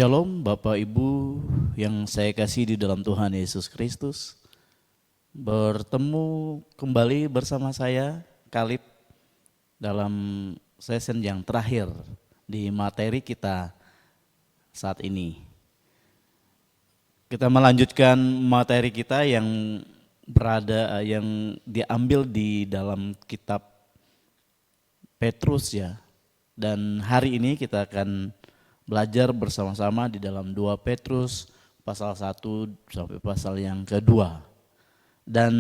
Shalom Bapak Ibu yang saya kasih di dalam Tuhan Yesus Kristus. Bertemu kembali bersama saya Kalib dalam session yang terakhir di materi kita saat ini. Kita melanjutkan materi kita yang diambil di dalam kitab Petrus ya. Dan hari ini kita akan belajar bersama-sama di dalam 2 Petrus pasal 1 sampai pasal yang kedua. Dan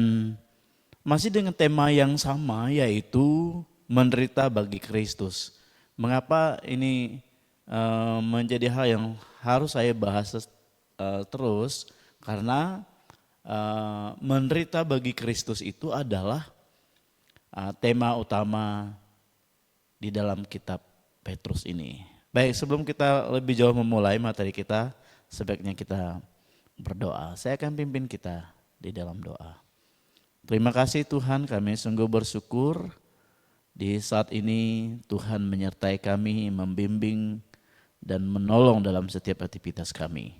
masih dengan tema yang sama, yaitu menderita bagi Kristus. Mengapa ini menjadi hal yang harus saya bahas terus? Karena menderita bagi Kristus itu adalah tema utama di dalam kitab Petrus ini. Baik, sebelum kita lebih jauh memulai materi kita, sebaiknya kita berdoa. Saya akan pimpin kita di dalam doa. Terima kasih Tuhan, kami sungguh bersyukur di saat ini Tuhan menyertai kami, membimbing dan menolong dalam setiap aktivitas kami.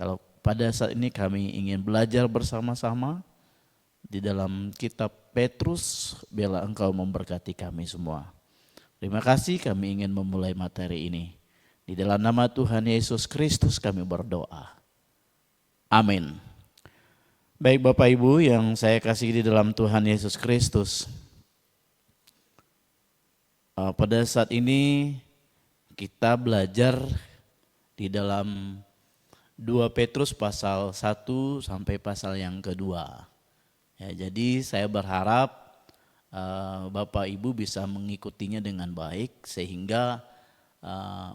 Kalau pada saat ini kami ingin belajar bersama-sama di dalam kitab Petrus, biarlah Engkau memberkati kami semua. Terima kasih, kami ingin memulai materi ini. Di dalam nama Tuhan Yesus Kristus kami berdoa. Amin. Baik Bapak Ibu yang saya kasih di dalam Tuhan Yesus Kristus. Pada saat ini kita belajar di dalam 2 Petrus pasal 1 sampai pasal yang kedua. Ya, jadi saya berharap Bapak Ibu bisa mengikutinya dengan baik sehingga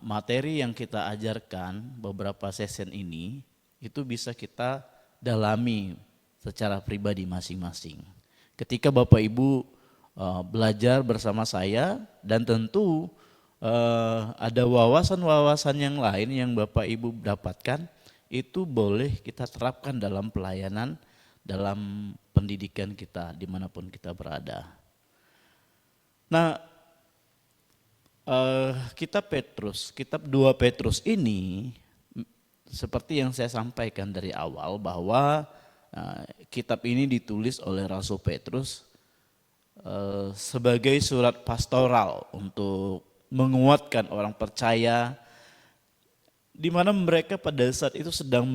materi yang kita ajarkan beberapa session ini itu bisa kita dalami secara pribadi masing-masing. Ketika Bapak Ibu belajar bersama saya dan tentu ada wawasan-wawasan yang lain yang Bapak Ibu dapatkan, itu boleh kita terapkan dalam pelayanan, dalam pendidikan kita dimanapun kita berada. Nah, kitab 2 Petrus ini seperti yang saya sampaikan dari awal bahwa kitab ini ditulis oleh Rasul Petrus sebagai surat pastoral untuk menguatkan orang percaya di mana mereka pada saat itu sedang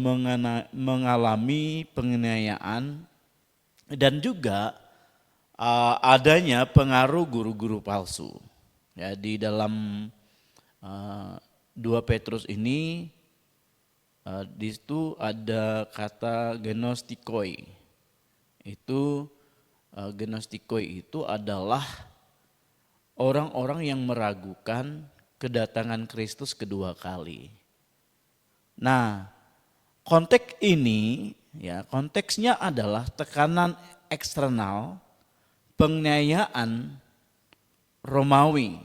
mengalami penganiayaan dan juga adanya pengaruh guru-guru palsu. Ya, di dalam 2 Petrus ini di situ ada kata genostikoi. Genostikoi itu adalah orang-orang yang meragukan kedatangan Kristus kedua kali. Nah, konteks ini ya, konteksnya adalah tekanan eksternal, penganiayaan Romawi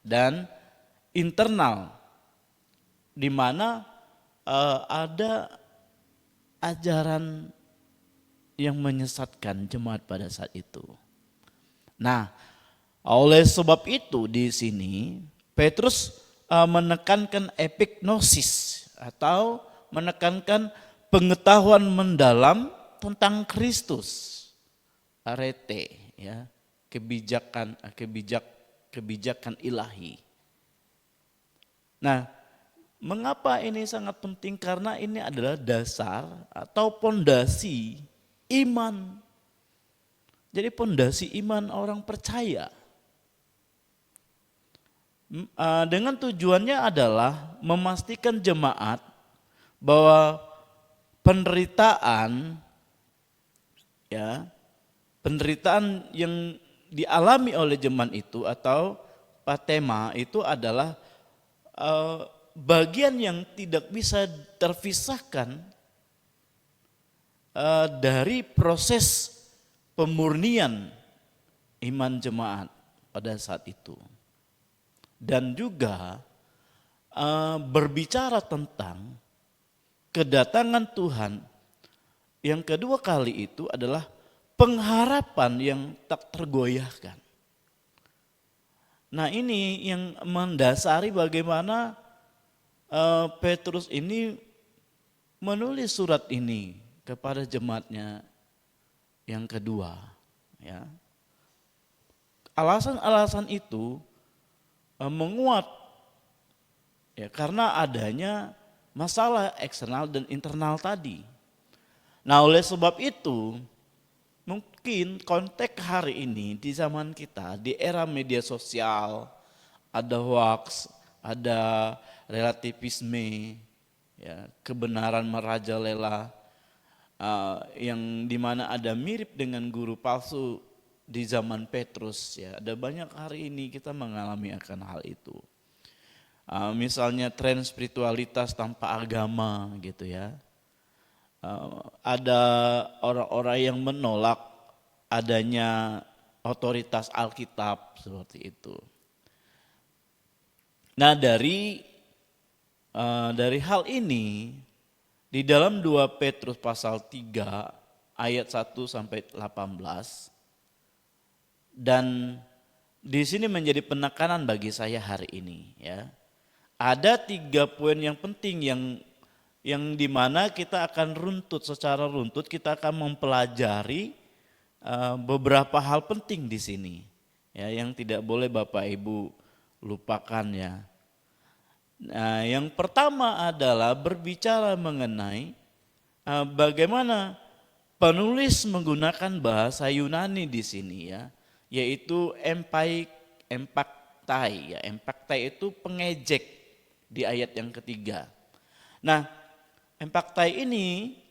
dan internal di mana ada ajaran yang menyesatkan jemaat pada saat itu. Nah, oleh sebab itu di sini Petrus menekankan epignosis atau menekankan pengetahuan mendalam tentang Kristus. Arete ya, kebijakan ilahi. Nah, mengapa ini sangat penting? Karena ini adalah dasar atau pondasi iman. Jadi pondasi iman orang percaya. Dengan tujuannya adalah memastikan jemaat bahwa penderitaan yang dialami oleh jemaat itu atau patema itu adalah bagian yang tidak bisa terpisahkan dari proses pemurnian iman jemaat pada saat itu. Dan juga berbicara tentang kedatangan Tuhan yang kedua kali itu adalah pengharapan yang tak tergoyahkan. Nah, ini yang mendasari bagaimana Petrus ini menulis surat ini kepada jemaatnya yang kedua, ya. Alasan-alasan itu menguat, ya, karena adanya masalah eksternal dan internal tadi. Nah, oleh sebab itu mungkin konteks hari ini di zaman kita, di era media sosial, ada hoax, ada relativisme, ya, kebenaran merajalela, yang dimana ada mirip dengan guru palsu di zaman Petrus, ya. Ada banyak hari ini kita mengalami akan hal itu. Misalnya tren spiritualitas tanpa agama gitu, ya. Ada orang-orang yang menolak adanya otoritas Alkitab seperti itu. Nah, dari hal ini di dalam 2 Petrus pasal 3 ayat 1 sampai 18, dan di sini menjadi penekanan bagi saya hari ini, ya. Ada 3 poin yang penting yang dimana kita akan secara runtut kita akan mempelajari beberapa hal penting di sini, ya, yang tidak boleh Bapak Ibu lupakan, ya. Nah, yang pertama adalah berbicara mengenai bagaimana penulis menggunakan bahasa Yunani di sini, ya, yaitu empaktai, ya. Empaktai itu pengejek di ayat yang ketiga. Nah, empaktai ini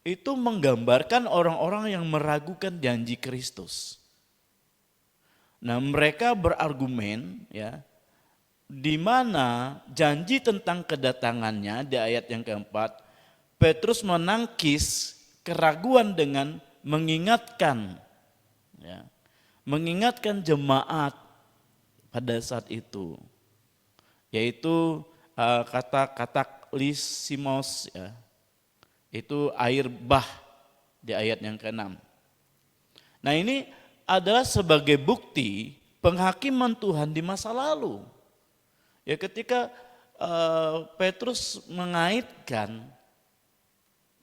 itu menggambarkan orang-orang yang meragukan janji Kristus. Nah, mereka berargumen, ya, di mana janji tentang kedatangannya di ayat yang keempat, Petrus menangkis keraguan dengan mengingatkan, ya, mengingatkan jemaat pada saat itu, yaitu kata lisimos, ya, itu air bah di ayat yang ke-6. Nah, ini adalah sebagai bukti penghakiman Tuhan di masa lalu. Ya, ketika Petrus mengaitkan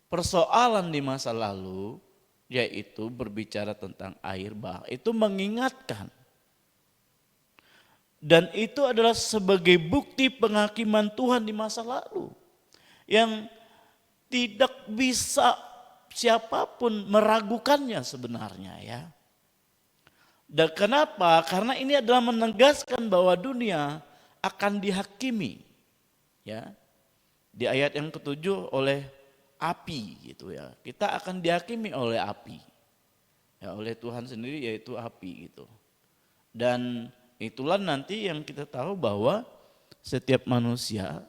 persoalan di masa lalu, yaitu berbicara tentang air bah, itu mengingatkan. Dan itu adalah sebagai bukti penghakiman Tuhan di masa lalu, yang tidak bisa siapapun meragukannya sebenarnya, ya. Dan kenapa? Karena ini adalah menegaskan bahwa dunia akan dihakimi, ya. Di ayat yang ke-7 oleh api gitu, ya. Kita akan dihakimi oleh api. Ya, oleh Tuhan sendiri, yaitu api gitu. Dan itulah nanti yang kita tahu bahwa setiap manusia,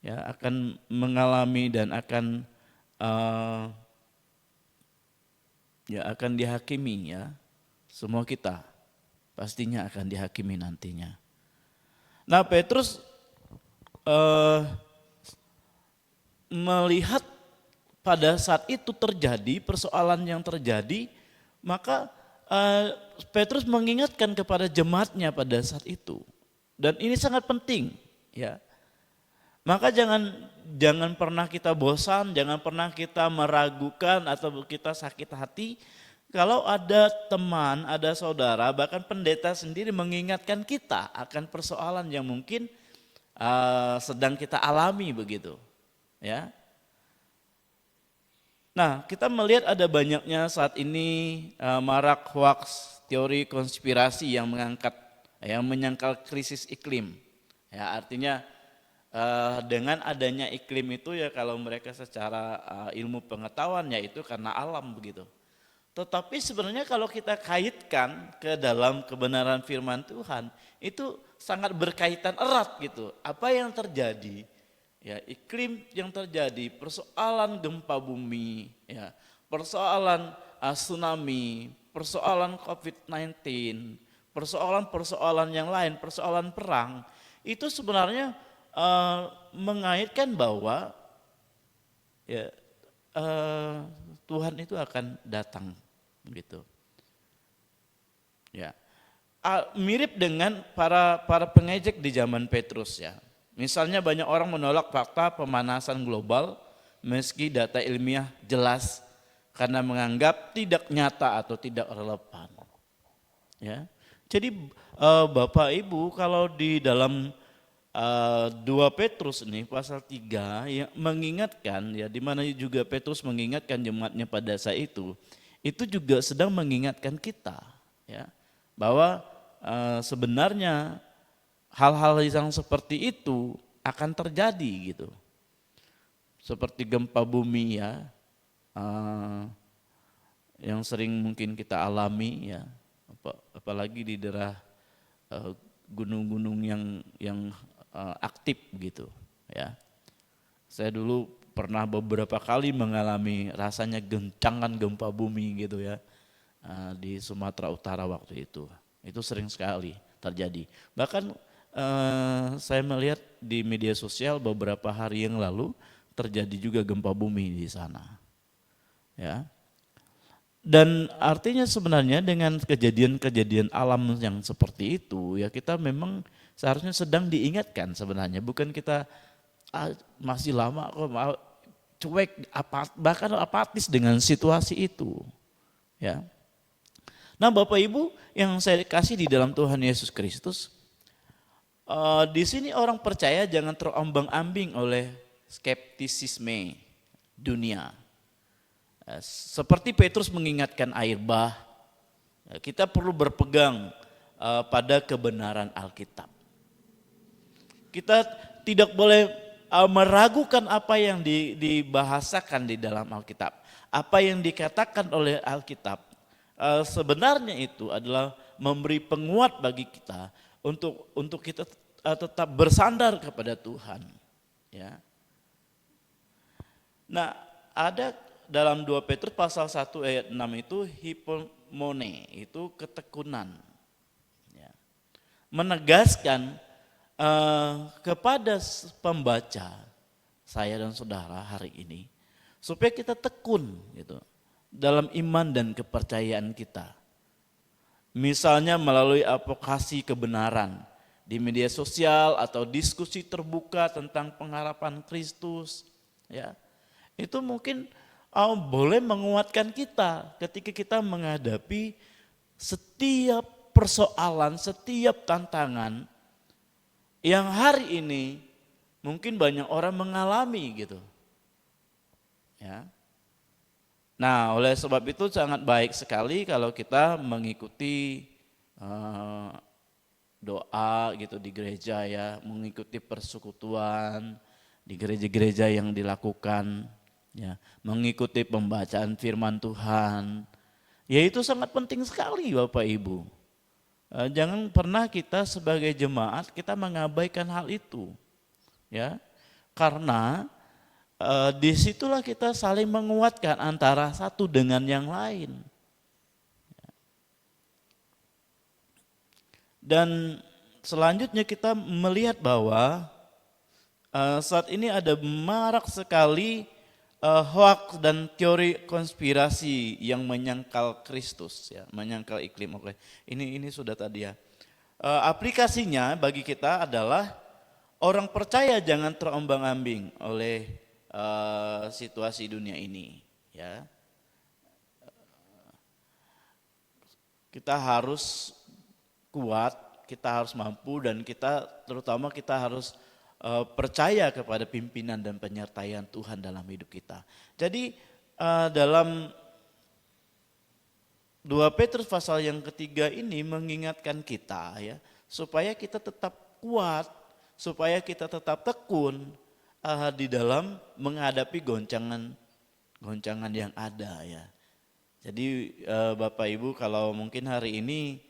ya, akan mengalami dan akan akan dihakimi, ya. Semua kita pastinya akan dihakimi nantinya. Nah, Petrus melihat pada saat itu terjadi persoalan yang terjadi, maka Petrus mengingatkan kepada jemaatnya pada saat itu. Dan ini sangat penting, ya. Maka jangan pernah kita bosan, jangan pernah kita meragukan atau kita sakit hati kalau ada teman, ada saudara, bahkan pendeta sendiri mengingatkan kita akan persoalan yang mungkin sedang kita alami begitu, ya. Nah, kita melihat ada banyaknya saat ini marak hoax, teori konspirasi yang menyangkal krisis iklim. Ya, artinya dengan adanya iklim itu, ya, kalau mereka secara ilmu pengetahuan, ya, itu karena alam begitu. Tetapi sebenarnya kalau kita kaitkan ke dalam kebenaran firman Tuhan, itu sangat berkaitan erat gitu. Apa yang terjadi? Ya, iklim yang terjadi, persoalan gempa bumi, ya, persoalan tsunami, persoalan COVID-19, persoalan-persoalan yang lain, persoalan perang, itu sebenarnya mengaitkan bahwa, ya, Tuhan itu akan datang gitu. Ya. Mirip dengan para pengejek di zaman Petrus, ya. Misalnya banyak orang menolak fakta pemanasan global meski data ilmiah jelas karena menganggap tidak nyata atau tidak relevan. Ya. Jadi Bapak Ibu kalau di dalam 2 Petrus ini pasal 3 ya mengingatkan ya, di mana juga Petrus mengingatkan jemaatnya pada saat itu juga sedang mengingatkan kita ya bahwa sebenarnya hal-hal yang seperti itu akan terjadi gitu. Seperti gempa bumi ya, yang sering mungkin kita alami ya, apalagi di daerah gunung-gunung yang aktif gitu ya. Saya dulu pernah beberapa kali mengalami rasanya goncangan gempa bumi gitu ya di Sumatera Utara waktu itu. Itu sering sekali terjadi. Bahkan saya melihat di media sosial beberapa hari yang lalu terjadi juga gempa bumi di sana. Ya. Dan artinya sebenarnya dengan kejadian-kejadian alam yang seperti itu ya kita memang seharusnya sedang diingatkan sebenarnya, bukan kita masih lama kok cuek bahkan apatis dengan situasi itu. Ya. Nah, Bapak Ibu yang saya kasih di dalam Tuhan Yesus Kristus, di sini orang percaya jangan terombang-ambing oleh skeptisisme dunia. Seperti Petrus mengingatkan air bah, kita perlu berpegang pada kebenaran Alkitab. Kita tidak boleh meragukan apa yang dibahasakan di dalam Alkitab. Apa yang dikatakan oleh Alkitab sebenarnya itu adalah memberi penguat bagi kita untuk kita tetap bersandar kepada Tuhan. Ya. Nah, ada dalam 2 Petrus pasal 1 ayat 6 itu hipomone, itu ketekunan. Ya. Menegaskan kepada pembaca saya dan saudara hari ini supaya kita tekun gitu dalam iman dan kepercayaan kita. Misalnya melalui advokasi kebenaran di media sosial atau diskusi terbuka tentang pengharapan Kristus, ya. Itu mungkin boleh menguatkan kita ketika kita menghadapi setiap persoalan, setiap tantangan yang hari ini mungkin banyak orang mengalami gitu. Ya. Nah, oleh sebab itu sangat baik sekali kalau kita mengikuti doa gitu di gereja ya, mengikuti persekutuan di gereja-gereja yang dilakukan ya, mengikuti pembacaan firman Tuhan. Ya itu sangat penting sekali Bapak Ibu. Jangan pernah kita sebagai jemaat kita mengabaikan hal itu, ya, karena disitulah kita saling menguatkan antara satu dengan yang lain. Dan selanjutnya kita melihat bahwa saat ini ada marak sekali hoax dan teori konspirasi yang menyangkal Kristus ya, menyangkal iklim. Oke. Ini sudah tadi ya. Aplikasinya bagi kita adalah orang percaya jangan terombang-ambing oleh situasi dunia ini ya. Kita harus kuat, kita harus mampu dan terutama kita harus percaya kepada pimpinan dan penyertaan Tuhan dalam hidup kita. Jadi dalam 2 Petrus pasal yang ketiga ini mengingatkan kita ya, supaya kita tetap kuat, supaya kita tetap tekun di dalam menghadapi goncangan yang ada ya. Jadi Bapak Ibu kalau mungkin hari ini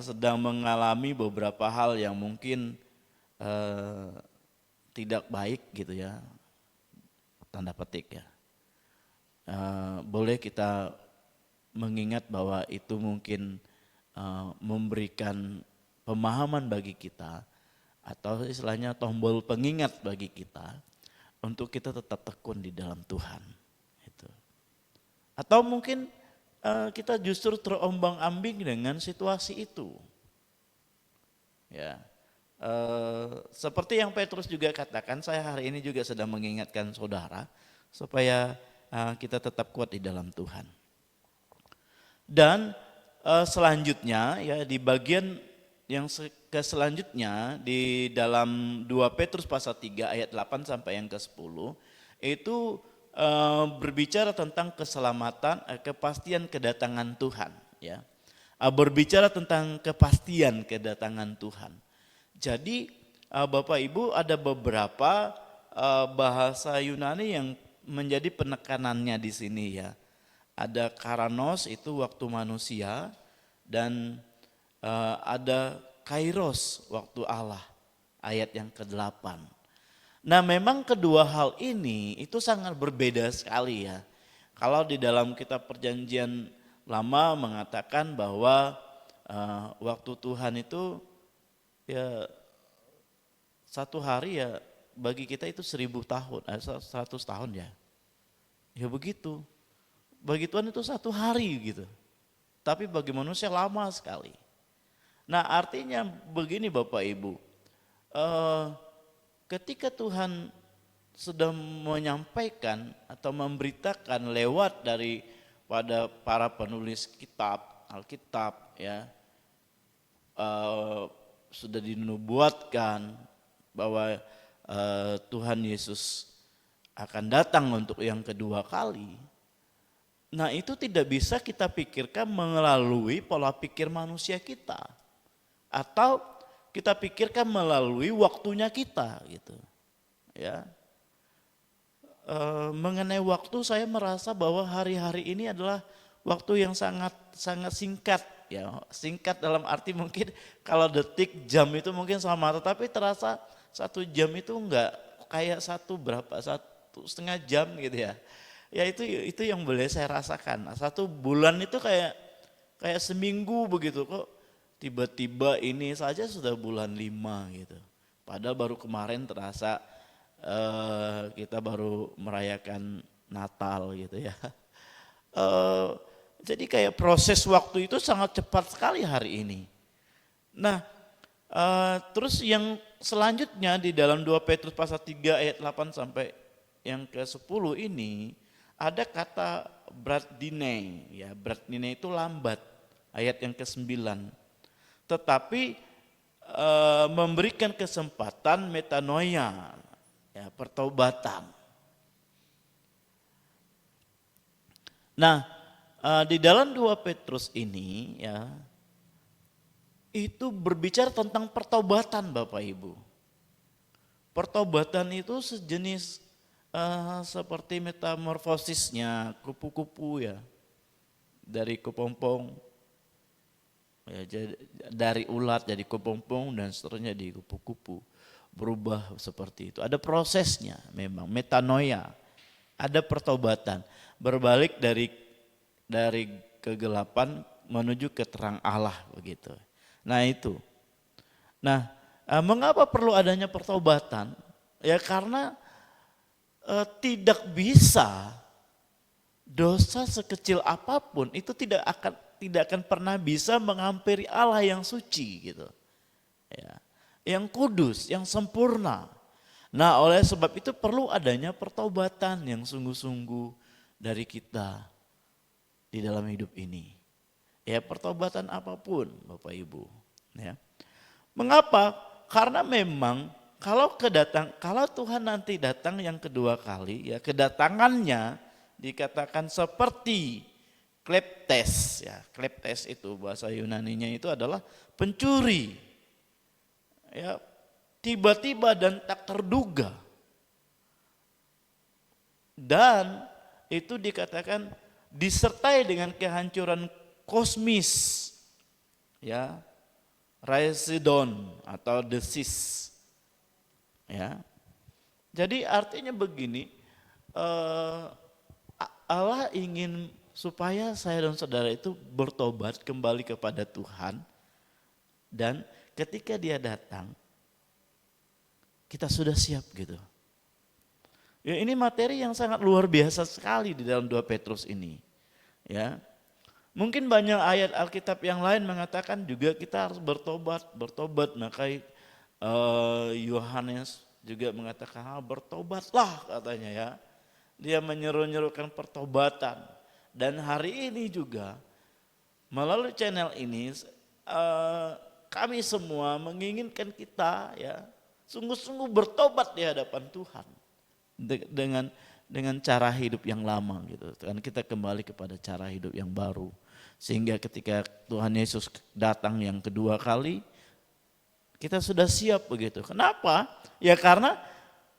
sedang mengalami beberapa hal yang mungkin tidak baik gitu ya, tanda petik ya. Boleh kita mengingat bahwa itu mungkin memberikan pemahaman bagi kita atau istilahnya tombol pengingat bagi kita untuk kita tetap tekun di dalam Tuhan. Gitu. Atau mungkin kita justru terombang-ambing dengan situasi itu. Ya. seperti yang Petrus juga katakan, saya hari ini juga sedang mengingatkan saudara supaya kita tetap kuat di dalam Tuhan. Dan selanjutnya ya di bagian yang selanjutnya di dalam 2 Petrus pasal 3 ayat 8 sampai yang ke-10 itu berbicara tentang keselamatan, kepastian kedatangan Tuhan ya. Berbicara tentang kepastian kedatangan Tuhan. Jadi Bapak Ibu ada beberapa bahasa Yunani yang menjadi penekanannya di sini ya. Ada karanos itu waktu manusia dan ada kairos waktu Allah ayat yang ke-8. Nah memang kedua hal ini itu sangat berbeda sekali ya. Kalau di dalam kitab perjanjian lama mengatakan bahwa waktu Tuhan itu ya satu hari ya bagi kita itu 1000 tahun, 100 tahun ya. Ya begitu. Bagi Tuhan itu satu hari gitu. Tapi bagi manusia lama sekali. Nah artinya begini Bapak Ibu. Ketika Tuhan sedang menyampaikan atau memberitakan lewat dari pada para penulis kitab, Alkitab ya. Sudah dinubuatkan bahwa Tuhan Yesus akan datang untuk yang kedua kali. Nah itu tidak bisa kita pikirkan melalui pola pikir manusia kita. Atau kita pikirkan melalui waktunya kita gitu. Ya. Mengenai waktu saya merasa bahwa hari-hari ini adalah waktu yang sangat singkat. Ya, singkat dalam arti mungkin kalau detik jam itu mungkin sama, tetapi terasa 1 jam itu enggak kayak 1,5 jam gitu ya. Ya itu yang boleh saya rasakan. 1 bulan itu kayak seminggu begitu kok. Tiba-tiba ini saja sudah bulan 5 gitu. Padahal baru kemarin terasa kita baru merayakan Natal gitu ya. Jadi kayak proses waktu itu sangat cepat sekali hari ini. Nah terus yang selanjutnya di dalam 2 Petrus pasal 3 ayat 8 sampai yang ke-10 ini ada kata bratdine, ya bratdine itu lambat, ayat yang ke-9. Tetapi memberikan kesempatan metanoia, ya pertobatan. Nah di dalam 2 Petrus ini ya itu berbicara tentang pertobatan Bapak Ibu. Pertobatan itu sejenis seperti metamorfosisnya kupu-kupu ya, dari kepompong ya, dari ulat jadi kepompong dan seterusnya di kupu-kupu, berubah seperti itu. Ada prosesnya memang, metanoia, ada pertobatan, berbalik dari kegelapan menuju ke terang Allah begitu. Nah itu. Nah mengapa perlu adanya pertobatan? Ya karena tidak bisa dosa sekecil apapun itu tidak akan pernah bisa menghampiri Allah yang suci gitu. Ya, yang kudus, yang sempurna. Nah, oleh sebab itu perlu adanya pertobatan yang sungguh-sungguh dari kita di dalam hidup ini. Ya, pertobatan apapun, Bapak Ibu, ya. Mengapa? Karena memang kalau Tuhan nanti datang yang kedua kali, ya kedatangannya dikatakan seperti kleptes, ya kleptes itu bahasa Yunaninya itu adalah pencuri, ya tiba-tiba dan tak terduga, dan itu dikatakan disertai dengan kehancuran kosmis, ya Raisidon atau desis. Ya, jadi artinya begini, Allah ingin supaya saya dan saudara itu bertobat kembali kepada Tuhan, dan ketika Dia datang, kita sudah siap gitu. Ya, ini materi yang sangat luar biasa sekali di dalam 2 Petrus ini. Ya, mungkin banyak ayat Alkitab yang lain mengatakan juga kita harus bertobat, maka Yohanes juga mengatakan bertobatlah katanya ya. Dia menyeru-nyerukan pertobatan. Dan hari ini juga melalui channel ini kami semua menginginkan kita ya sungguh-sungguh bertobat di hadapan Tuhan dengan cara hidup yang lama gitu. Kan kita kembali kepada cara hidup yang baru. Sehingga ketika Tuhan Yesus datang yang kedua kali, kita sudah siap begitu. Kenapa? Ya karena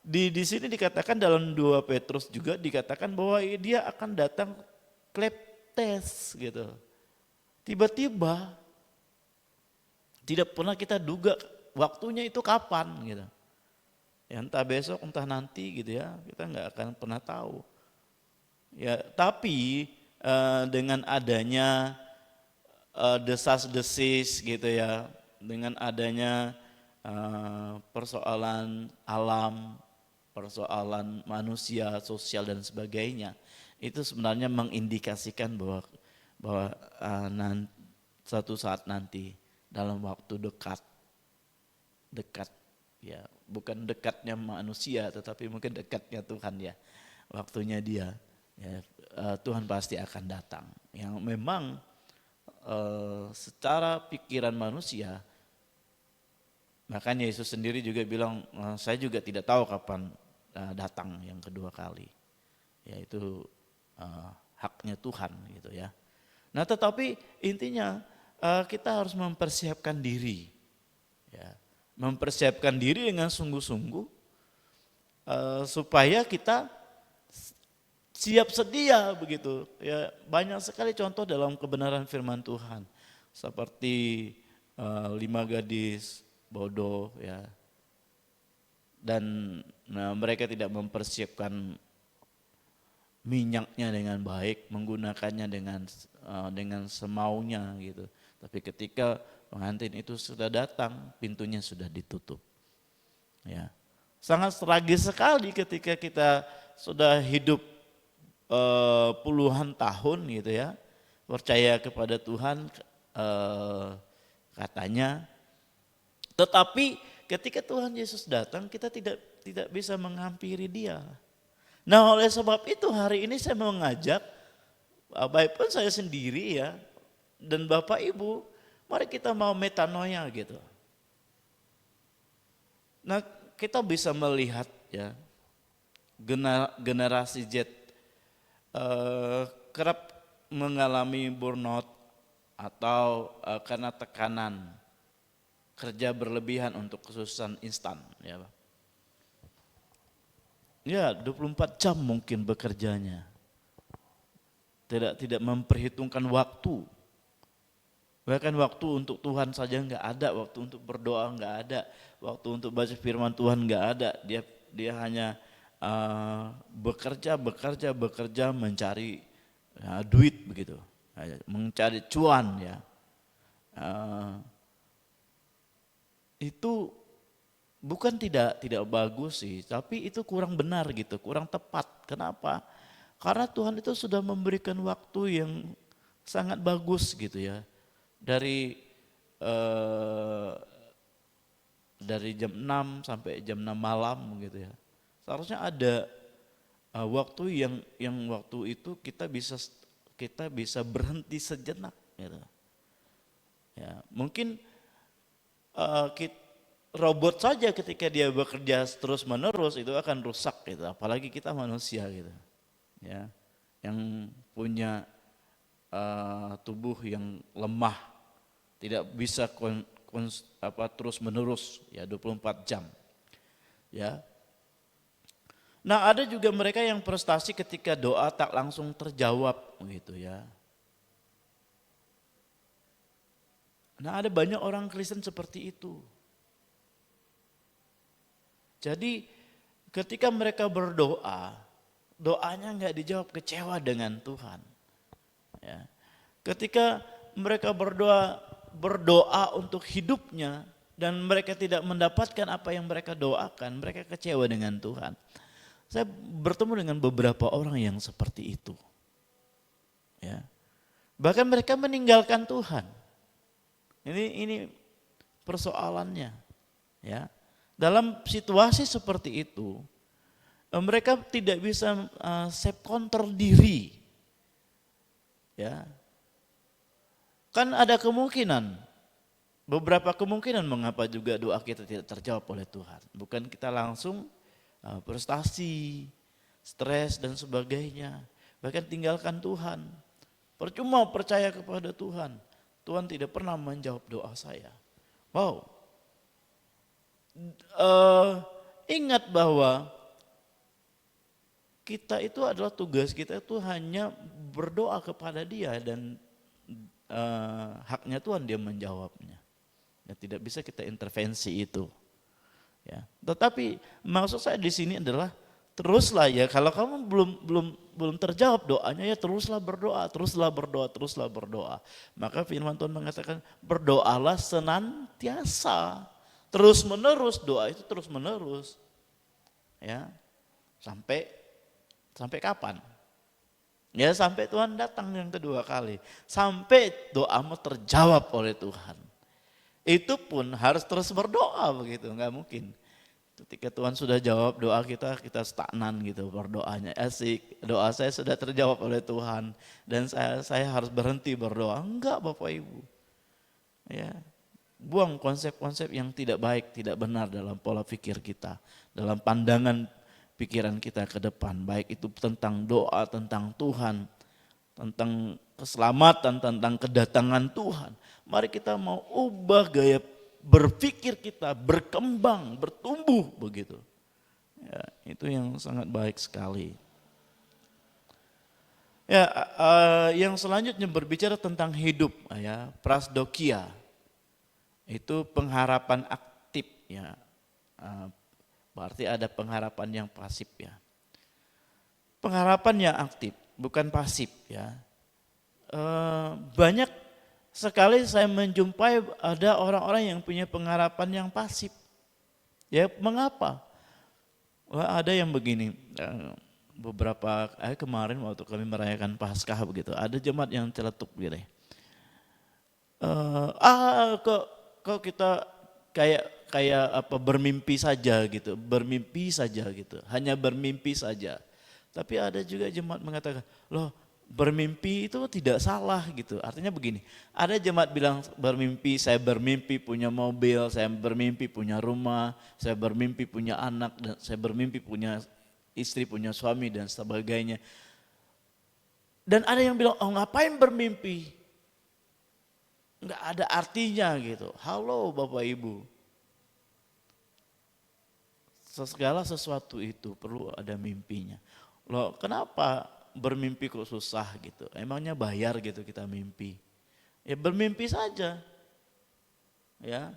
di sini dikatakan dalam 2 Petrus juga dikatakan bahwa dia akan datang kleptes gitu. Tiba-tiba tidak pernah kita duga waktunya itu kapan gitu. Ya entah besok entah nanti gitu ya, kita nggak akan pernah tahu. Ya tapi dengan adanya desas-desis gitu ya, dengan adanya persoalan alam, persoalan manusia, sosial dan sebagainya, itu sebenarnya mengindikasikan bahwa suatu saat nanti dalam waktu dekat ya, bukan dekatnya manusia tetapi mungkin dekatnya Tuhan ya, waktunya dia ya, Tuhan pasti akan datang. Yang memang secara pikiran manusia, makanya Yesus sendiri juga bilang, saya juga tidak tahu kapan datang yang kedua kali. Ya itu haknya Tuhan gitu ya. Nah tetapi intinya kita harus mempersiapkan diri. Ya, mempersiapkan diri dengan sungguh-sungguh supaya kita siap sedia begitu. Ya banyak sekali contoh dalam kebenaran firman Tuhan. Seperti 5 gadis bodoh ya, dan mereka tidak mempersiapkan minyaknya dengan baik, menggunakannya dengan semaunya gitu. Tapi ketika pengantin itu sudah datang, pintunya sudah ditutup. Ya, sangat tragis sekali ketika kita sudah hidup puluhan tahun gitu ya, percaya kepada Tuhan katanya. Tetapi ketika Tuhan Yesus datang, kita tidak bisa menghampiri dia. Nah oleh sebab itu hari ini saya mau mengajak, baik pun saya sendiri ya, dan Bapak Ibu, mari kita mau metanoia gitu. Nah kita bisa melihat ya, generasi Z kerap mengalami burnout atau karena tekanan kerja berlebihan untuk kesuksesan instan ya Pak. Ya 24 jam mungkin bekerjanya. Tidak memperhitungkan waktu. Bahkan waktu untuk Tuhan saja enggak ada, waktu untuk berdoa enggak ada, waktu untuk baca firman Tuhan enggak ada. Dia hanya bekerja mencari duit begitu. Mencari cuan ya. Itu bukan tidak bagus sih, tapi itu kurang benar gitu, kurang tepat. Kenapa? Karena Tuhan itu sudah memberikan waktu yang sangat bagus gitu ya. Dari jam 6 sampai jam 6 malam gitu ya. Seharusnya ada waktu yang waktu itu kita bisa berhenti sejenak gitu. Ya, mungkin robot saja ketika dia bekerja terus menerus itu akan rusak gitu, apalagi kita manusia gitu ya, yang punya tubuh yang lemah, tidak bisa terus menerus ya 24 jam ya. Nah ada juga mereka yang prestasi ketika doa tak langsung terjawab gitu ya. Nah ada banyak orang Kristen seperti itu. Jadi ketika mereka berdoa, doanya nggak dijawab, kecewa dengan Tuhan. Ya. Ketika mereka berdoa untuk hidupnya dan mereka tidak mendapatkan apa yang mereka doakan, mereka kecewa dengan Tuhan. Saya bertemu dengan beberapa orang yang seperti itu. Ya. Bahkan mereka meninggalkan Tuhan. Ini persoalannya. Ya. Dalam situasi seperti itu, mereka tidak bisa self control diri. Ya. Kan ada kemungkinan, beberapa kemungkinan mengapa juga doa kita tidak terjawab oleh Tuhan. Bukan kita langsung frustasi, stres dan sebagainya. Bahkan tinggalkan Tuhan. Percuma percaya kepada Tuhan. Tuhan tidak pernah menjawab doa saya. Wow. Ingat bahwa kita itu adalah tugas kita itu hanya berdoa kepada Dia dan haknya Tuhan Dia menjawabnya. Ya, tidak bisa kita intervensi itu. Ya. Tetapi maksud saya di sini adalah teruslah ya, kalau kamu belum terjawab doanya ya teruslah berdoa, teruslah berdoa, teruslah berdoa. Maka firman Tuhan mengatakan berdoalah senantiasa. Terus menerus, doa itu terus menerus. Ya. Sampai kapan? Ya sampai Tuhan datang yang kedua kali. Sampai doamu terjawab oleh Tuhan. Itu pun harus terus berdoa begitu, enggak mungkin. Ketika Tuhan sudah jawab doa kita stagnan gitu berdoanya. Asik, doa saya sudah terjawab oleh Tuhan dan saya harus berhenti berdoa. Enggak Bapak Ibu. Ya. Buang konsep-konsep yang tidak baik, tidak benar dalam pola pikir kita, dalam pandangan pikiran kita ke depan, baik itu tentang doa, tentang Tuhan, tentang keselamatan, tentang kedatangan Tuhan. Mari kita mau ubah gaya berpikir kita, berkembang, bertumbuh begitu. Ya, itu yang sangat baik sekali. Ya, yang selanjutnya berbicara tentang hidup, ya, prasdokia. Itu pengharapan aktif, ya. Berarti ada pengharapan yang pasif, ya. Pengharapan yang aktif, bukan pasif, ya. Banyak sekali saya menjumpai ada orang-orang yang punya pengharapan yang pasif. Ya, mengapa? Wah, ada yang begini, beberapa kemarin waktu kami merayakan Paskah begitu, ada jemaat yang celetuk gitu. Kok kita kayak apa bermimpi saja gitu, hanya bermimpi saja. Tapi ada juga jemaat mengatakan, loh bermimpi itu tidak salah gitu. Artinya begini, ada jemaat bilang saya bermimpi punya mobil, saya bermimpi punya rumah, saya bermimpi punya anak, dan saya bermimpi punya istri, punya suami dan sebagainya. Dan ada yang bilang, oh ngapain bermimpi? Enggak ada artinya gitu. Halo Bapak Ibu. Segala sesuatu itu perlu ada mimpinya. Loh kenapa bermimpi kok susah gitu? Emangnya bayar gitu kita mimpi? Ya bermimpi saja. Ya.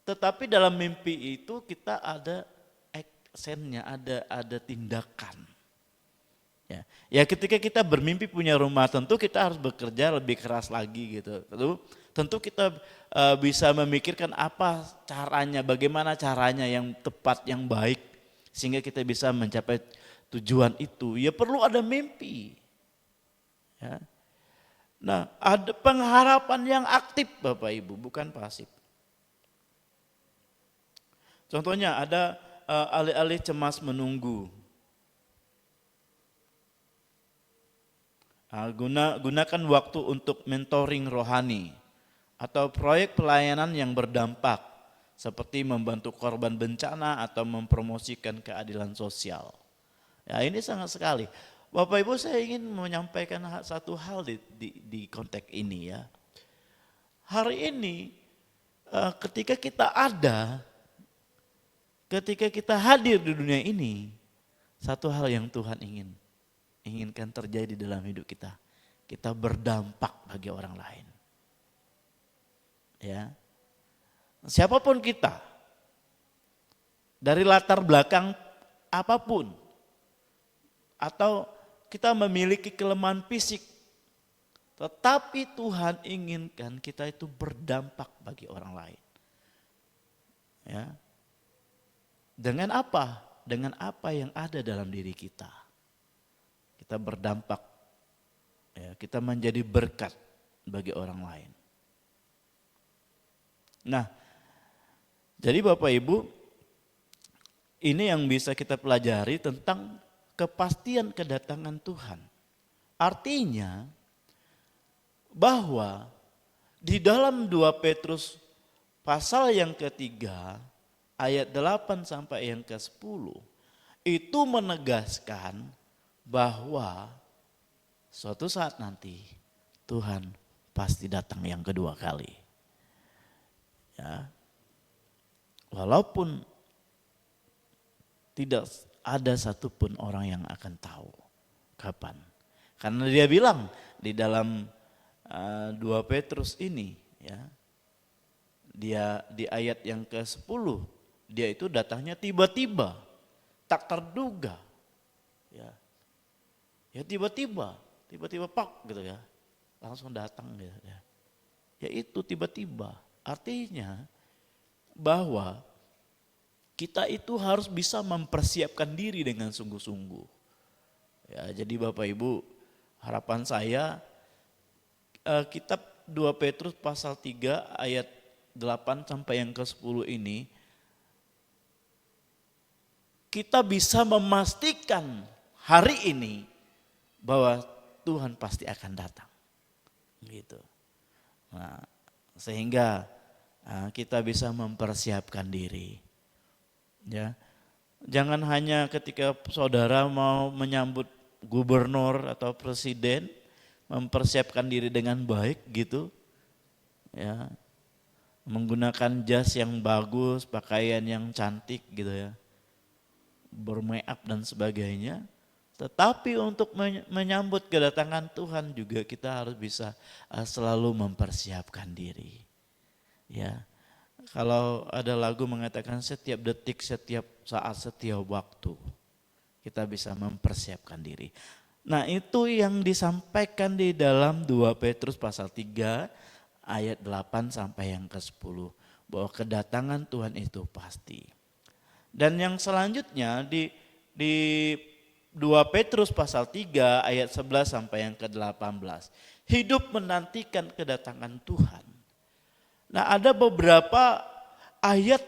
Tetapi dalam mimpi itu kita ada actionnya, ada tindakan. Ya ketika kita bermimpi punya rumah tentu kita harus bekerja lebih keras lagi gitu. Tentu kita bisa memikirkan apa caranya, bagaimana caranya yang tepat, yang baik sehingga kita bisa mencapai tujuan itu. Ya perlu ada mimpi. Ya. Nah ada pengharapan yang aktif Bapak Ibu, bukan pasif. Contohnya ada alih-alih cemas menunggu. Gunakan waktu untuk mentoring rohani atau proyek pelayanan yang berdampak seperti membantu korban bencana atau mempromosikan keadilan sosial. Ya ini sangat sekali. Bapak Ibu saya ingin menyampaikan satu hal di konteks ini ya. Hari ini ketika kita hadir di dunia ini, satu hal yang Tuhan inginkan terjadi dalam hidup kita. Kita berdampak bagi orang lain. Ya. Siapapun kita, dari latar belakang apapun, atau kita memiliki kelemahan fisik, tetapi Tuhan inginkan kita itu berdampak bagi orang lain. Ya. Dengan apa? Dengan apa yang ada dalam diri kita. Kita berdampak, ya, kita menjadi berkat bagi orang lain. Nah, Jadi Bapak Ibu, ini yang bisa kita pelajari tentang kepastian kedatangan Tuhan. Artinya bahwa di dalam 2 Petrus pasal yang ketiga ayat 8 sampai yang ke-10 itu menegaskan bahwa suatu saat nanti Tuhan pasti datang yang kedua kali. Ya. Walaupun tidak ada satupun orang yang akan tahu kapan. Karena dia bilang di dalam 2 Petrus ini, ya, dia di ayat yang ke-10, dia itu datangnya tiba-tiba, tak terduga. Ya tiba-tiba pak gitu ya, langsung datang gitu ya. Ya itu tiba-tiba, artinya bahwa kita itu harus bisa mempersiapkan diri dengan sungguh-sungguh. Ya, jadi Bapak Ibu, harapan saya kitab 2 Petrus pasal 3 ayat 8 sampai yang ke-10 ini kita bisa memastikan hari ini bahwa Tuhan pasti akan datang. Gitu. Nah, sehingga kita bisa mempersiapkan diri. Ya. Jangan hanya ketika saudara mau menyambut gubernur atau presiden mempersiapkan diri dengan baik gitu. Ya. Menggunakan jas yang bagus, pakaian yang cantik gitu ya. Bermake up dan sebagainya. Tetapi untuk menyambut kedatangan Tuhan juga kita harus bisa selalu mempersiapkan diri. Ya. Kalau ada lagu mengatakan setiap detik, setiap saat, setiap waktu kita bisa mempersiapkan diri. Nah, itu yang disampaikan di dalam 2 Petrus pasal 3 ayat 8 sampai yang ke-10 bahwa kedatangan Tuhan itu pasti. Dan yang selanjutnya di 2 Petrus pasal 3 ayat 11 sampai yang ke-18. Hidup menantikan kedatangan Tuhan. Nah, ada beberapa ayat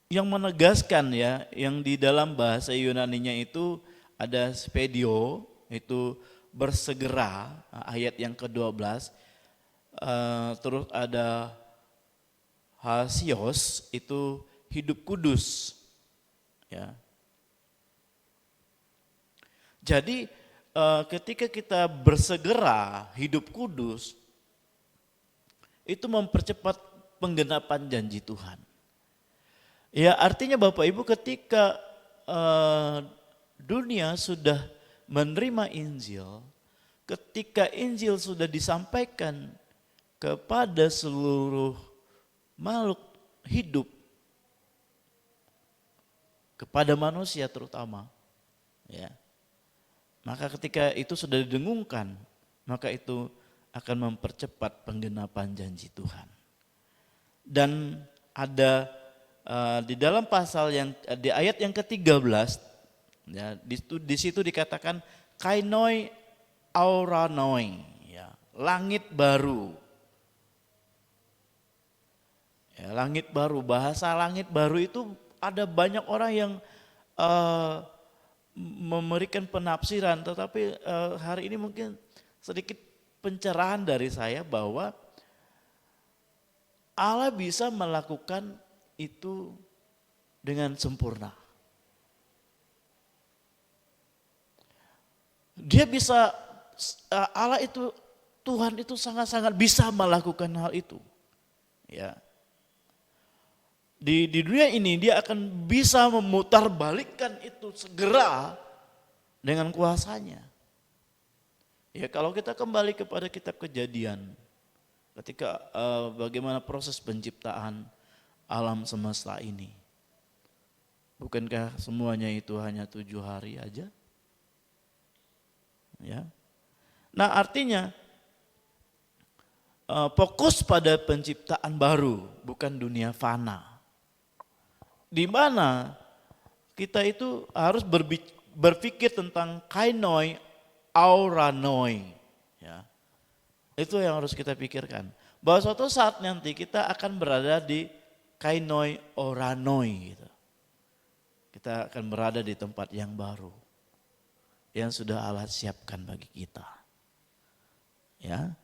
yang menegaskan ya, yang di dalam bahasa Yunaninya itu ada spedio, itu bersegera, ayat yang ke-12. Terus ada hasios, itu hidup kudus. Ya. Jadi ketika kita bersegera hidup kudus, itu mempercepat penggenapan janji Tuhan. Ya, artinya Bapak Ibu ketika dunia sudah menerima Injil, ketika Injil sudah disampaikan kepada seluruh makhluk hidup, kepada manusia terutama, ya. Maka ketika itu sudah didengungkan, maka itu akan mempercepat penggenapan janji Tuhan. Dan ada di dalam pasal yang di ayat yang ke-13, ya, di situ dikatakan kainoi auranoi, ya, langit baru. Ya, langit baru, bahasa langit baru itu ada banyak orang yang memberikan penafsiran, tetapi hari ini mungkin sedikit pencerahan dari saya bahwa Allah bisa melakukan itu dengan sempurna. Dia bisa, Allah itu, Tuhan itu sangat-sangat bisa melakukan hal itu. Ya. Di dunia ini dia akan bisa memutarbalikkan itu segera dengan kuasanya. Ya, kalau kita kembali kepada kitab Kejadian, ketika bagaimana proses penciptaan alam semesta ini. Bukankah semuanya itu hanya 7 hari aja? Ya. Nah, artinya fokus pada penciptaan baru, bukan dunia fana. Di mana kita itu harus berpikir tentang kainoi auranoi, ya. Itu yang harus kita pikirkan. Bahwa suatu saat nanti kita akan berada di kainoi oranoi gitu. Kita akan berada di tempat yang baru. Yang sudah Allah siapkan bagi kita. Ya.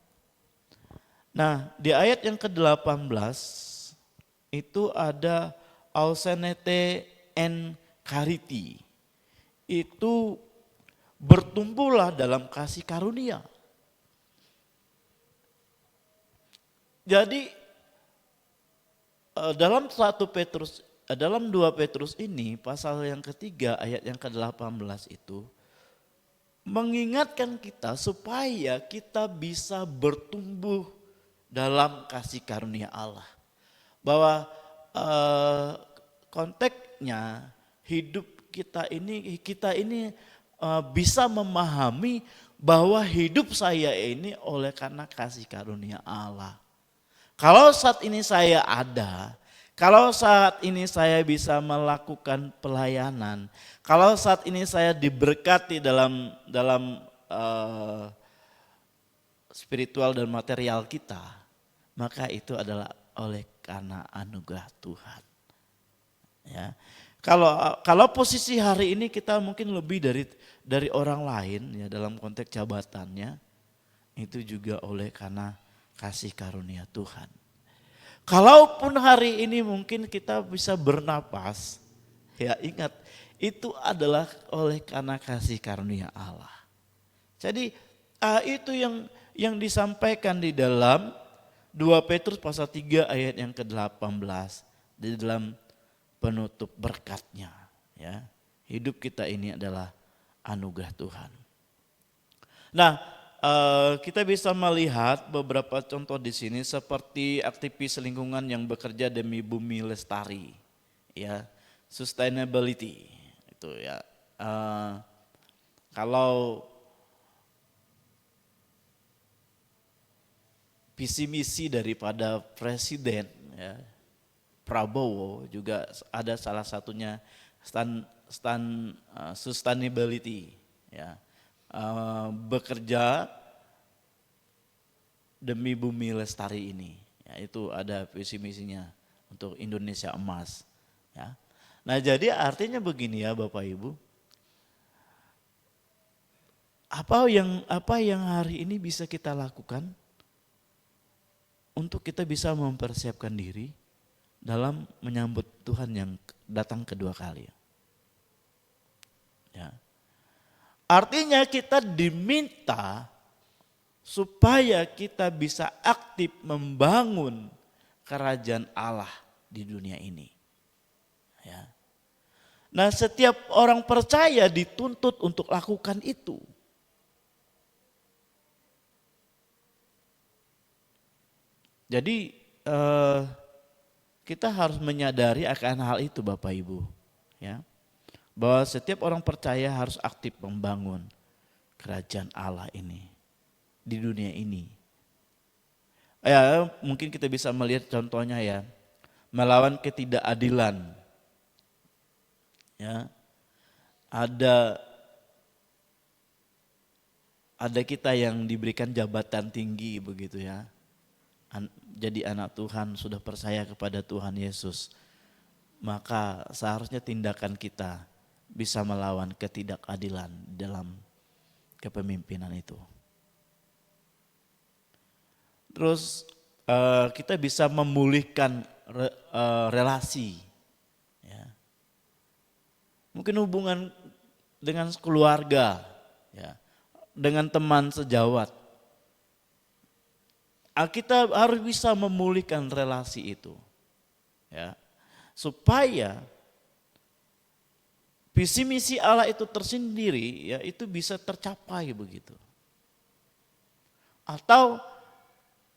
Nah, di ayat yang ke-18 itu ada ausenete en kariti. Itu bertumbuhlah dalam kasih karunia. Jadi dalam 2 Petrus ini pasal yang ketiga ayat yang ke-18 itu mengingatkan kita supaya kita bisa bertumbuh dalam kasih karunia Allah. Bahwa konteksnya hidup kita ini bisa memahami bahwa hidup saya ini oleh karena kasih karunia Allah. Kalau saat ini saya ada, kalau saat ini saya bisa melakukan pelayanan, kalau saat ini saya diberkati dalam spiritual dan material kita, maka itu adalah oleh karena anugerah Tuhan. Ya. Kalau posisi hari ini kita mungkin lebih dari orang lain ya dalam konteks jabatannya, itu juga oleh karena kasih karunia Tuhan. Kalaupun hari ini mungkin kita bisa bernapas, ya ingat itu adalah oleh karena kasih karunia Allah. Jadi itu yang disampaikan di dalam 2 Petrus pasal 3 ayat yang ke-18 di dalam penutup berkatnya. Ya, hidup kita ini adalah anugerah Tuhan. Nah, kita bisa melihat beberapa contoh di sini seperti aktivis lingkungan yang bekerja demi bumi lestari, ya, sustainability itu ya. Kalau visi misi daripada Presiden ya, Prabowo juga ada salah satunya sustainability ya. Bekerja demi bumi lestari ini ya, itu ada visi misinya untuk Indonesia emas ya. Nah, jadi artinya begini ya Bapak Ibu, apa yang hari ini bisa kita lakukan untuk kita bisa mempersiapkan diri dalam menyambut Tuhan yang datang kedua kali. Ya. Artinya kita diminta supaya kita bisa aktif membangun kerajaan Allah di dunia ini. Ya. Nah, setiap orang percaya dituntut untuk lakukan itu. Jadi kita harus menyadari akan hal itu Bapak Ibu. Ya. Bahwa setiap orang percaya harus aktif membangun kerajaan Allah ini di dunia ini. Ya, mungkin kita bisa melihat contohnya ya, melawan ketidakadilan. Ya, ada kita yang diberikan jabatan tinggi begitu ya. Jadi anak Tuhan, sudah percaya kepada Tuhan Yesus. Maka seharusnya tindakan kita bisa melawan ketidakadilan dalam kepemimpinan itu. Terus kita bisa memulihkan relasi. Ya. Mungkin hubungan dengan keluarga, ya, dengan teman sejawat. Kita harus bisa memulihkan relasi itu. Ya. Supaya visi misi Allah itu tersendiri ya itu bisa tercapai begitu. Atau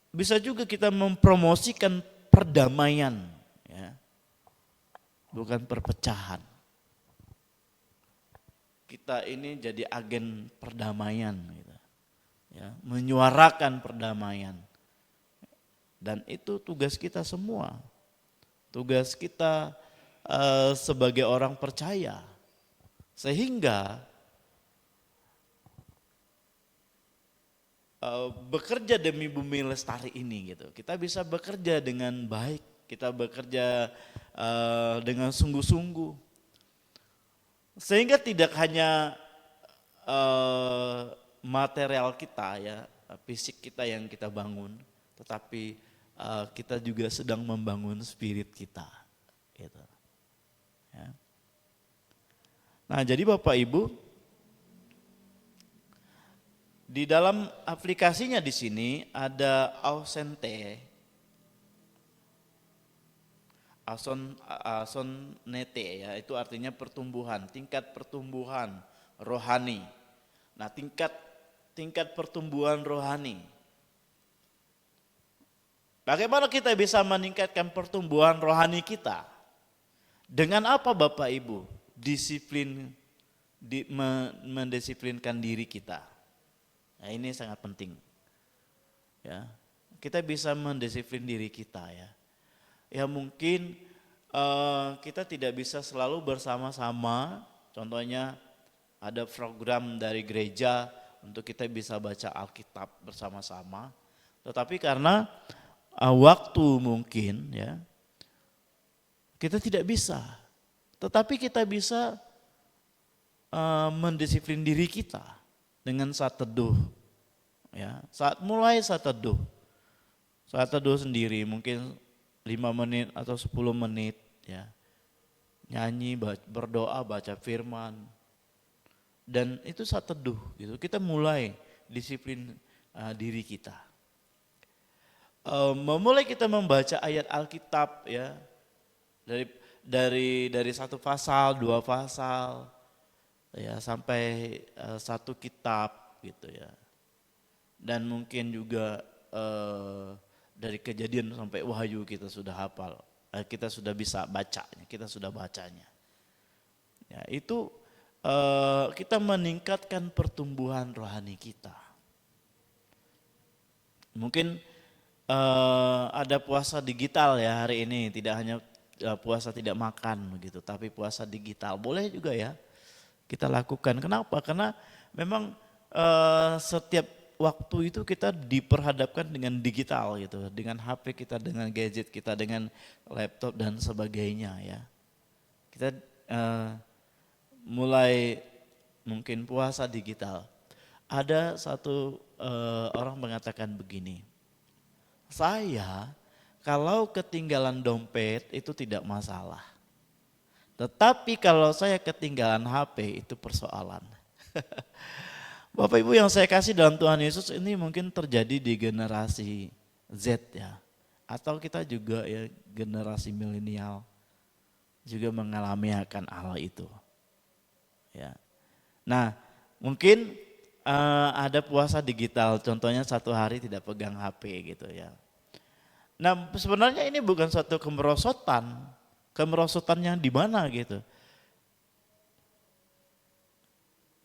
bisa juga kita mempromosikan perdamaian ya. Bukan perpecahan. Kita ini jadi agen perdamaian gitu. Ya, menyuarakan perdamaian. Dan itu tugas kita semua. Tugas kita sebagai orang percaya. Sehingga bekerja demi bumi lestari ini gitu. Kita bisa bekerja dengan baik, kita bekerja dengan sungguh-sungguh. Sehingga tidak hanya material kita ya, fisik kita yang kita bangun, tetapi kita juga sedang membangun spirit kita. Gitu. Ya. Nah, jadi Bapak Ibu, di dalam aplikasinya di sini ada Ausonete ya, itu artinya pertumbuhan, tingkat pertumbuhan rohani. Nah, tingkat pertumbuhan rohani. Bagaimana kita bisa meningkatkan pertumbuhan rohani kita? Dengan apa Bapak Ibu? Mendisiplinkan diri kita. Nah, ini sangat penting. Ya, kita bisa mendisiplin diri kita ya. Ya mungkin kita tidak bisa selalu bersama-sama. Contohnya ada program dari gereja untuk kita bisa baca Alkitab bersama-sama. Tetapi karena waktu mungkin ya, kita tidak bisa. Tetapi kita bisa mendisiplin diri kita dengan saat teduh. Ya, saat teduh. Saat teduh sendiri mungkin 5 menit atau 10 menit ya. Nyanyi, berdoa, baca firman. Dan itu saat teduh gitu. Kita mulai disiplin diri kita. Memulai kita membaca ayat Alkitab ya. Dari satu pasal, 2 pasal ya sampai satu kitab gitu ya. Dan mungkin juga dari Kejadian sampai Wahyu kita sudah hafal, kita sudah bisa bacanya, kita sudah bacanya. Ya, itu kita meningkatkan pertumbuhan rohani kita. Mungkin ada puasa digital ya hari ini, tidak hanya puasa tidak makan begitu, tapi puasa digital boleh juga ya kita lakukan. Kenapa? Karena memang setiap waktu itu kita diperhadapkan dengan digital gitu, dengan HP kita, dengan gadget kita, dengan laptop dan sebagainya ya. Kita mulai mungkin puasa digital. Ada satu orang mengatakan begini, saya kalau ketinggalan dompet itu tidak masalah. Tetapi kalau saya ketinggalan HP itu persoalan. Bapak Ibu yang saya kasih dalam Tuhan Yesus, ini mungkin terjadi di generasi Z ya. Atau kita juga ya generasi milenial juga mengalami akan hal itu. Ya. Nah mungkin ada puasa digital, contohnya 1 hari tidak pegang HP gitu ya. Nah sebenarnya ini bukan suatu kemerosotan yang di mana gitu.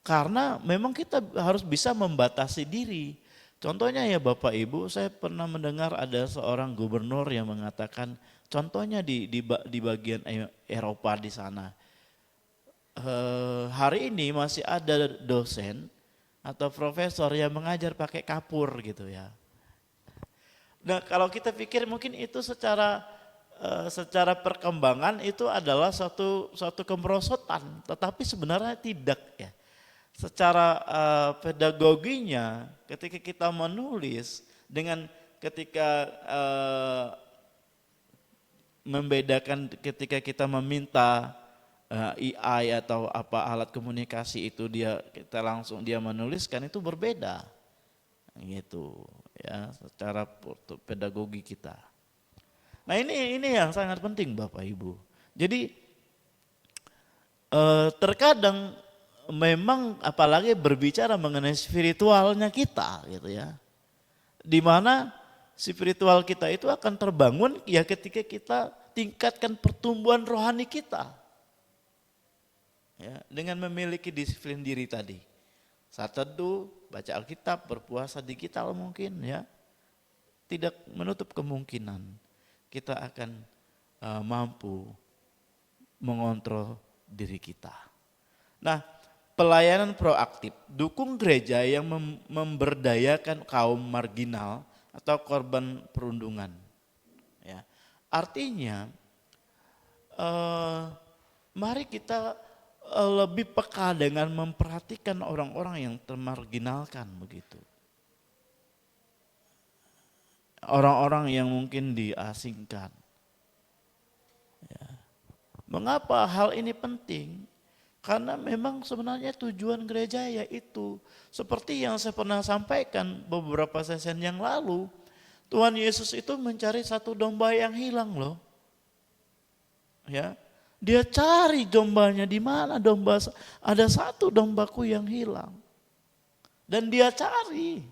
Karena memang kita harus bisa membatasi diri. Contohnya ya Bapak Ibu, saya pernah mendengar ada seorang gubernur yang mengatakan, contohnya di bagian Eropa di sana. Hari ini masih ada dosen atau profesor yang mengajar pakai kapur gitu ya. Nah kalau kita pikir mungkin itu secara perkembangan itu adalah suatu kemerosotan, tetapi sebenarnya tidak ya. Secara pedagoginya ketika kita menulis dengan ketika membedakan ketika kita meminta AI atau apa alat komunikasi itu kita langsung dia menuliskan itu berbeda gitu ya secara pedagogi kita. Nah ini yang sangat penting Bapak Ibu. Jadi terkadang memang apalagi berbicara mengenai spiritualnya kita gitu ya. Di mana spiritual kita itu akan terbangun ya ketika kita tingkatkan pertumbuhan rohani kita. Ya, dengan memiliki disiplin diri tadi. Saat teduh, baca Alkitab, berpuasa digital mungkin ya. Tidak menutup kemungkinan kita akan mampu mengontrol diri kita. Nah, pelayanan proaktif, dukung gereja yang memberdayakan kaum marginal atau korban perundungan. Ya. Artinya, mari kita lebih peka dengan memperhatikan orang-orang yang termarginalkan begitu. Orang-orang yang mungkin diasingkan. Ya. Mengapa hal ini penting? Karena memang sebenarnya tujuan gereja yaitu seperti yang saya pernah sampaikan beberapa sesi yang lalu, Tuhan Yesus itu mencari satu domba yang hilang loh. Ya, dia cari dombanya di mana domba, ada satu dombaku yang hilang. Dan dia cari.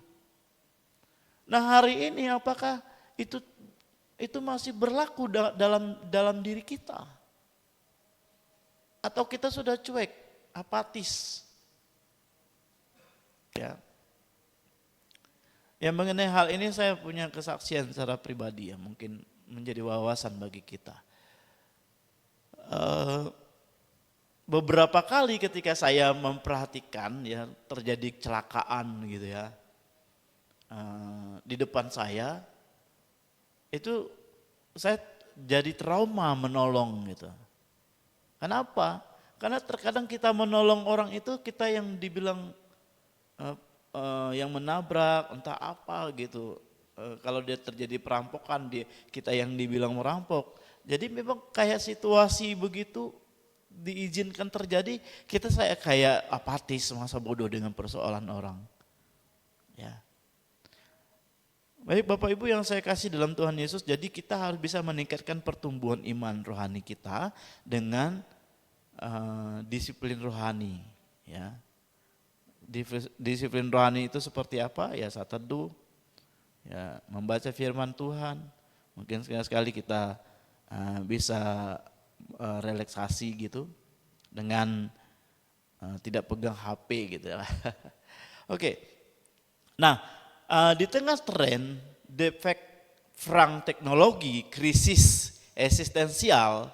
Nah, hari ini apakah itu masih berlaku dalam diri kita? Atau kita sudah cuek, apatis? Ya. Yang mengenai hal ini saya punya kesaksian secara pribadi ya, mungkin menjadi wawasan bagi kita. Beberapa kali ketika saya memperhatikan ya terjadi kecelakaan gitu ya di depan saya, itu saya jadi trauma menolong gitu. Kenapa? Karena terkadang kita menolong orang itu kita yang dibilang yang menabrak entah apa gitu. Kalau dia terjadi perampokan, kita yang dibilang merampok. Jadi memang kayak situasi begitu diizinkan terjadi, saya kayak apatis, masa bodoh dengan persoalan orang. Ya. Baik Bapak Ibu yang saya kasih dalam Tuhan Yesus, jadi kita harus bisa meningkatkan pertumbuhan iman rohani kita dengan disiplin rohani. Ya. Disiplin rohani itu seperti apa? Ya saat teduh, ya membaca firman Tuhan. Mungkin sekali-sekali kita bisa relaksasi gitu dengan tidak pegang HP gitu ya. Oke. Nah, di tengah tren defek perang teknologi, krisis eksistensial,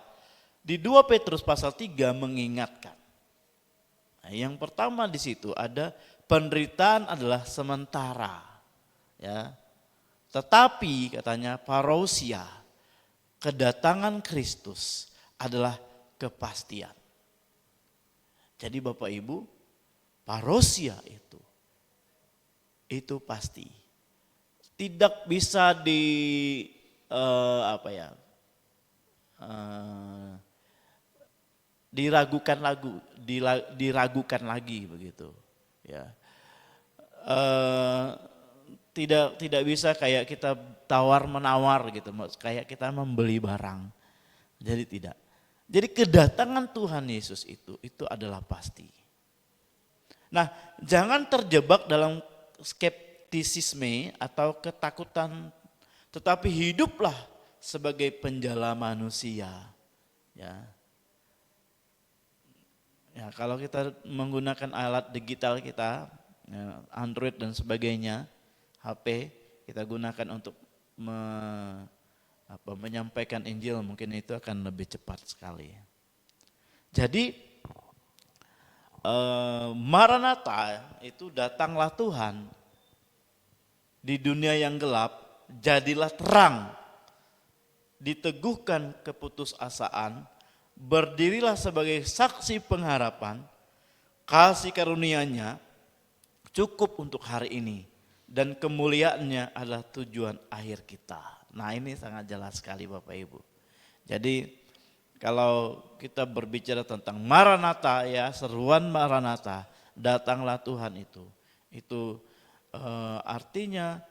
di 2 Petrus pasal 3 mengingatkan. Nah, yang pertama di situ ada penderitaan adalah sementara. Ya. Tetapi katanya parousia, kedatangan Kristus adalah kepastian. Jadi Bapak Ibu, parousia itu pasti. Tidak bisa diragukan lagi begitu. Ya. Tidak bisa kayak kita tawar menawar gitu, kayak kita membeli barang. Jadi tidak. Jadi kedatangan Tuhan Yesus itu adalah pasti. Nah, jangan terjebak dalam skeptisisme atau ketakutan, tetapi hiduplah sebagai penjala manusia. Ya. Ya, kalau kita menggunakan alat digital kita, ya, Android dan sebagainya, HP, kita gunakan untuk menyampaikan Injil, mungkin itu akan lebih cepat sekali. Jadi Maranatha itu datanglah Tuhan di dunia yang gelap, jadilah terang, diteguhkan keputusasaan, berdirilah sebagai saksi pengharapan, kasih karunia-Nya cukup untuk hari ini dan kemuliaannya adalah tujuan akhir kita. Nah, ini sangat jelas sekali Bapak Ibu. Jadi kalau kita berbicara tentang Maranatha ya, seruan Maranatha, datanglah Tuhan itu artinya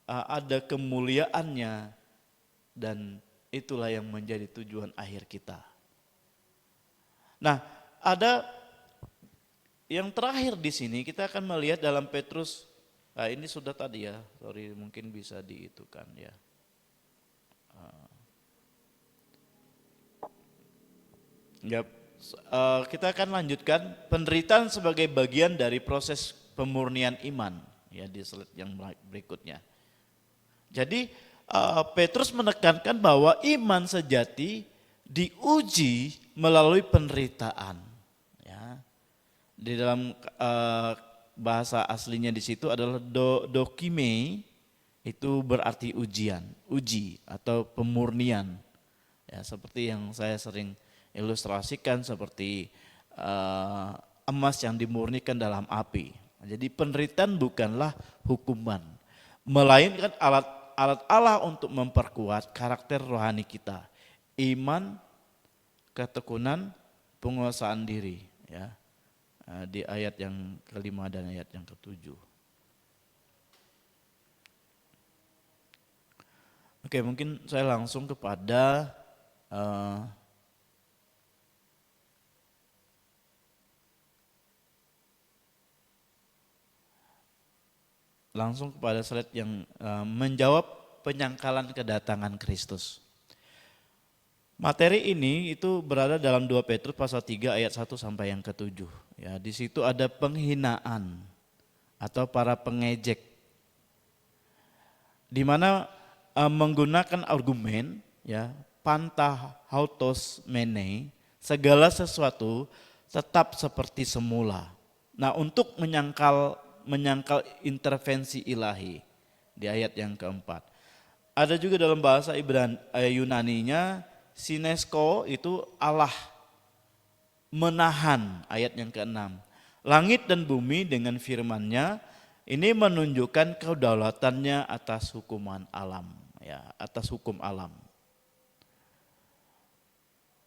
ada kemuliaannya dan itulah yang menjadi tujuan akhir kita. Nah, ada yang terakhir di sini kita akan melihat dalam Petrus. Nah, ini sudah tadi ya, sorry mungkin bisa diitukan ya. Ya, kita akan lanjutkan penderitaan sebagai bagian dari proses pemurnian iman ya di slide yang berikutnya. Jadi Petrus menekankan bahwa iman sejati diuji melalui penderitaan. Ya. Di dalam bahasa aslinya di situ adalah dokime, itu berarti ujian, uji atau pemurnian. Ya, seperti yang saya sering ilustrasikan seperti emas yang dimurnikan dalam api. Jadi penderitaan bukanlah hukuman, melainkan alat Allah untuk memperkuat karakter rohani kita. Iman, ketekunan, penguasaan diri, ya. Di ayat yang kelima dan ayat yang ketujuh. Oke, mungkin saya langsung kepada slide yang menjawab penyangkalan kedatangan Kristus. Materi ini itu berada dalam 2 Petrus pasal 3 ayat 1 sampai yang ke-7. Ya, di situ ada penghinaan atau para pengejek, di mana menggunakan argumen, ya, panta hautos mene, segala sesuatu tetap seperti semula. Nah, untuk menyangkal intervensi ilahi di ayat yang keempat. Ada juga dalam bahasa Yunaninya, sinesko itu Allah menahan, ayat yang ke-6. Langit dan bumi dengan firman-Nya, ini menunjukkan kedaulatannya atas hukuman alam, ya, atas hukum alam.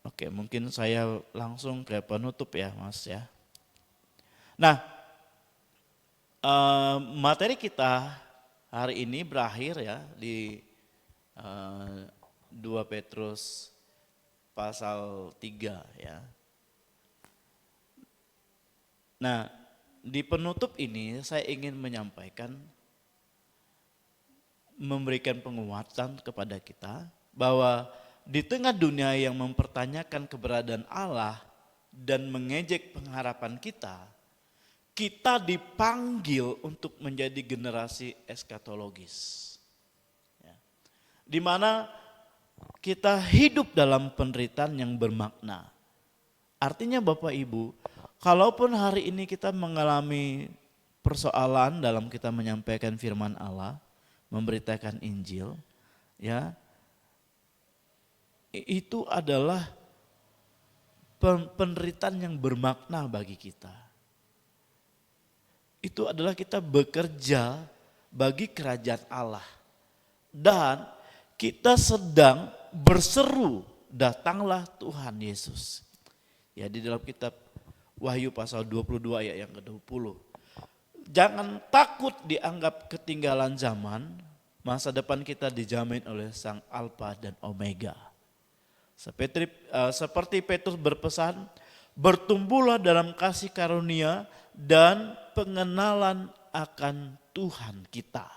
Oke, mungkin saya langsung ke penutup ya, Mas ya. Nah, materi kita hari ini berakhir ya di 2 Petrus pasal 3 ya. Nah, di penutup ini saya ingin menyampaikan, memberikan penguatan kepada kita bahwa di tengah dunia yang mempertanyakan keberadaan Allah dan mengejek pengharapan kita dipanggil untuk menjadi generasi eskatologis. Ya. Di mana kita hidup dalam penderitaan yang bermakna. Artinya Bapak Ibu, kalaupun hari ini kita mengalami persoalan dalam kita menyampaikan firman Allah, memberitakan Injil, ya, itu adalah penderitaan yang bermakna bagi kita. Itu adalah kita bekerja bagi kerajaan Allah. Dan kita sedang berseru, datanglah Tuhan Yesus. Ya, di dalam kitab Wahyu pasal 22 ayat yang ke-20. Jangan takut dianggap ketinggalan zaman, masa depan kita dijamin oleh Sang Alfa dan Omega. Seperti Petrus berpesan, bertumbuhlah dalam kasih karunia dan pengenalan akan Tuhan kita.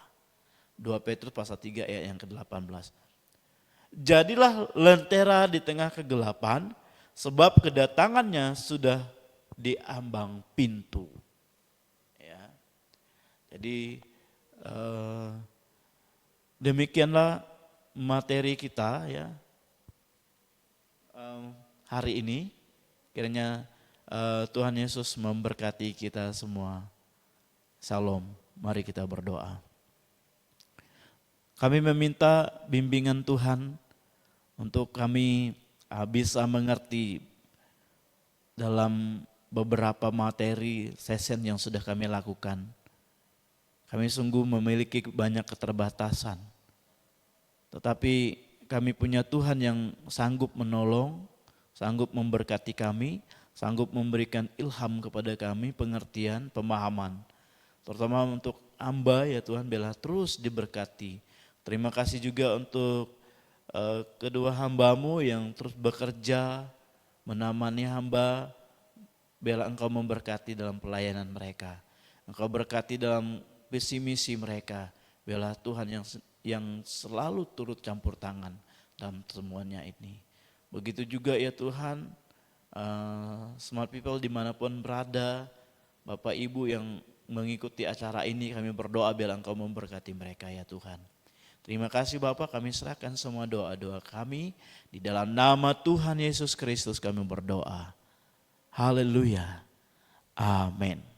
2 Petrus pasal 3 ayat yang ke-18. Jadilah lentera di tengah kegelapan, sebab kedatangannya sudah di ambang pintu. Ya. Jadi demikianlah materi kita ya hari ini. Kiranya Tuhan Yesus memberkati kita semua. Salam, mari kita berdoa. Kami meminta bimbingan Tuhan untuk kami bisa mengerti dalam beberapa materi session yang sudah kami lakukan. Kami sungguh memiliki banyak keterbatasan. Tetapi kami punya Tuhan yang sanggup menolong, sanggup memberkati kami, sanggup memberikan ilham kepada kami, pengertian, pemahaman. Terutama untuk hamba ya Tuhan, biarlah terus diberkati. Terima kasih juga untuk kedua hamba-Mu yang terus bekerja, menemani hamba, biarlah Engkau memberkati dalam pelayanan mereka. Engkau berkati dalam visi misi mereka, biarlah Tuhan yang selalu turut campur tangan dalam semuanya ini. Begitu juga ya Tuhan, Smart People dimanapun berada, Bapak Ibu yang mengikuti acara ini, kami berdoa biarlah Engkau memberkati mereka ya Tuhan. Terima kasih Bapak, kami serahkan semua doa-doa kami. Di dalam nama Tuhan Yesus Kristus kami berdoa. Haleluya. Amin.